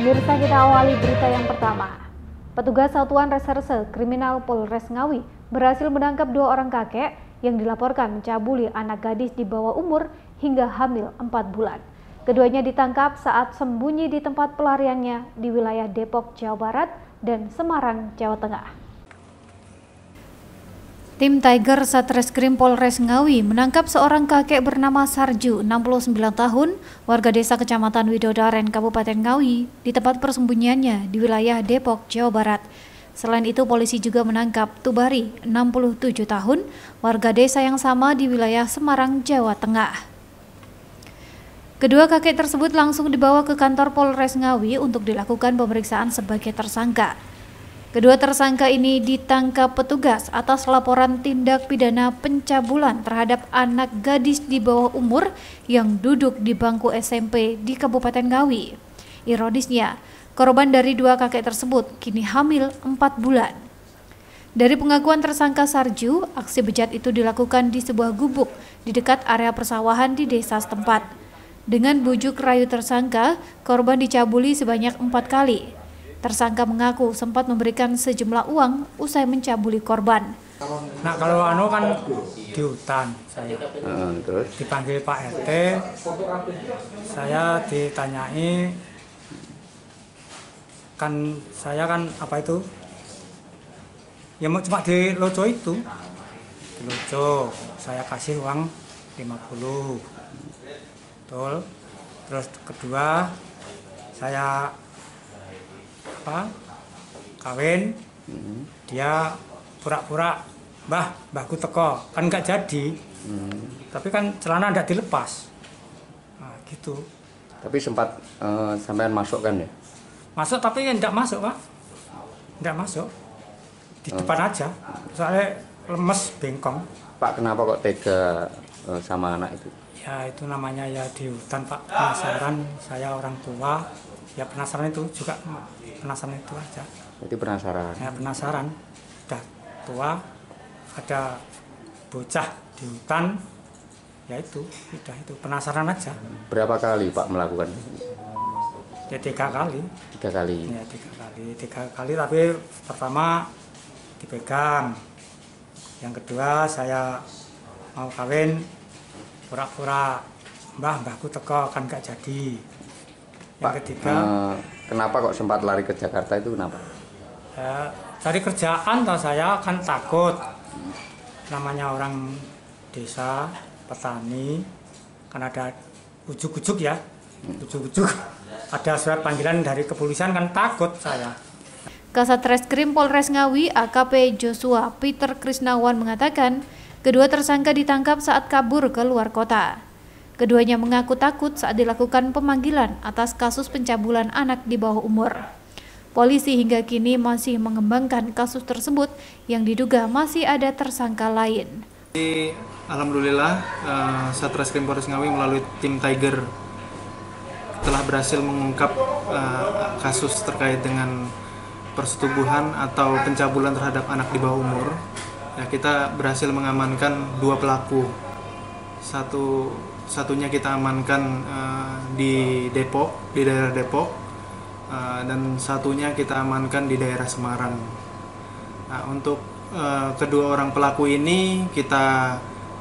Pemirsa, kita awali berita yang pertama. Petugas Satuan Reserse Kriminal Polres Ngawi berhasil menangkap 2 orang kakek yang dilaporkan mencabuli anak gadis di bawah umur hingga hamil 4 bulan. Keduanya ditangkap saat sembunyi di tempat pelariannya di wilayah Depok, Jawa Barat dan Semarang, Jawa Tengah. Tim Tiger Satreskrim Polres Ngawi menangkap seorang kakek bernama Sarju, 69 tahun, warga desa Kecamatan Widodaren, Kabupaten Ngawi, di tempat persembunyiannya di wilayah Depok, Jawa Barat. Selain itu, polisi juga menangkap Tubari, 67 tahun, warga desa yang sama di wilayah Semarang, Jawa Tengah. Kedua kakek tersebut langsung dibawa ke kantor Polres Ngawi untuk dilakukan pemeriksaan sebagai tersangka. Kedua tersangka ini ditangkap petugas atas laporan tindak pidana pencabulan terhadap anak gadis di bawah umur yang duduk di bangku SMP di Kabupaten Ngawi. Ironisnya, korban dari 2 kakek tersebut kini hamil 4 bulan. Dari pengakuan tersangka Sarju, aksi bejat itu dilakukan di sebuah gubuk di dekat area persawahan di desa setempat. Dengan bujuk rayu tersangka, korban dicabuli sebanyak 4 kali. Tersangka mengaku sempat memberikan sejumlah uang usai mencabuli korban. Nah, kalau kan di hutan saya terus dipanggil Pak RT, saya ditanyai saya apa itu? Ya cuma di loco itu. Di loco saya kasih uang 50. Betul. Terus kedua saya kawin, dia pura-pura mbahku teko, kan nggak jadi, tapi kan celana nggak dilepas, nah, gitu. Tapi sempat sampean masuk kan ya? Masuk tapi nggak masuk Pak, nggak masuk, di depan aja, soalnya lemes bengkong. Pak, kenapa kok tega sama anak itu? Ya itu namanya ya di hutan Pak, penasaran, saya orang tua. Ya penasaran itu juga, penasaran itu aja. Jadi penasaran? Ya penasaran, udah tua, ada bocah di hutan, ya itu, udah itu, penasaran aja. Berapa kali Pak melakukan? Ya 3 kali. 3 kali? Ya 3 kali, tapi pertama dipegang. Yang kedua saya mau kawin, pura-pura mbahku teko, kan gak jadi. Yang ketiga, kenapa kok sempat lari ke Jakarta itu kenapa? Ya, cari kerjaan toh, saya kan takut. Namanya orang desa, petani, kan ada ujuk-ujuk ya, ujuk-ujuk. Ada surat panggilan dari kepolisian, kan takut saya. Kasat Reskrim Polres Ngawi AKP Joshua Peter Krisnawan mengatakan, kedua tersangka ditangkap saat kabur ke luar kota. Keduanya mengaku takut saat dilakukan pemanggilan atas kasus pencabulan anak di bawah umur. Polisi hingga kini masih mengembangkan kasus tersebut yang diduga masih ada tersangka lain. Alhamdulillah, Satreskrim Polres Ngawi melalui tim Tiger telah berhasil mengungkap kasus terkait dengan persetubuhan atau pencabulan terhadap anak di bawah umur. Ya, kita berhasil mengamankan 2 pelaku. Satunya kita amankan di Depok, di daerah Depok, dan satunya kita amankan di daerah Semarang. Nah, untuk kedua orang pelaku ini kita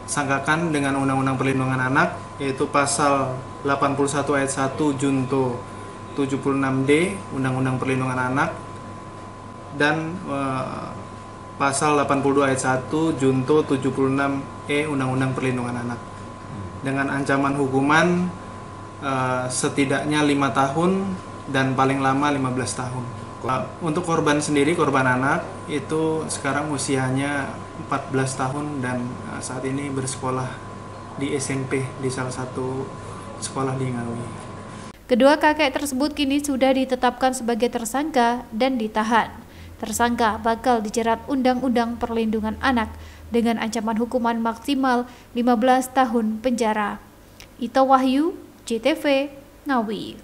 sangkakan dengan Undang-Undang Perlindungan Anak, yaitu pasal 81 ayat 1 junto 76D Undang-Undang Perlindungan Anak dan pasal 82 ayat 1 junto 76E Undang-Undang Perlindungan Anak, dengan ancaman hukuman setidaknya 5 tahun dan paling lama 15 tahun. Untuk korban sendiri, korban anak itu sekarang usianya 14 tahun dan saat ini bersekolah di SMP di salah satu sekolah di Ngawi. Kedua kakek tersebut kini sudah ditetapkan sebagai tersangka dan ditahan. Tersangka bakal dijerat Undang-Undang Perlindungan Anak dengan ancaman hukuman maksimal 15 tahun penjara. Ito Wahyu, JTV, Ngawi.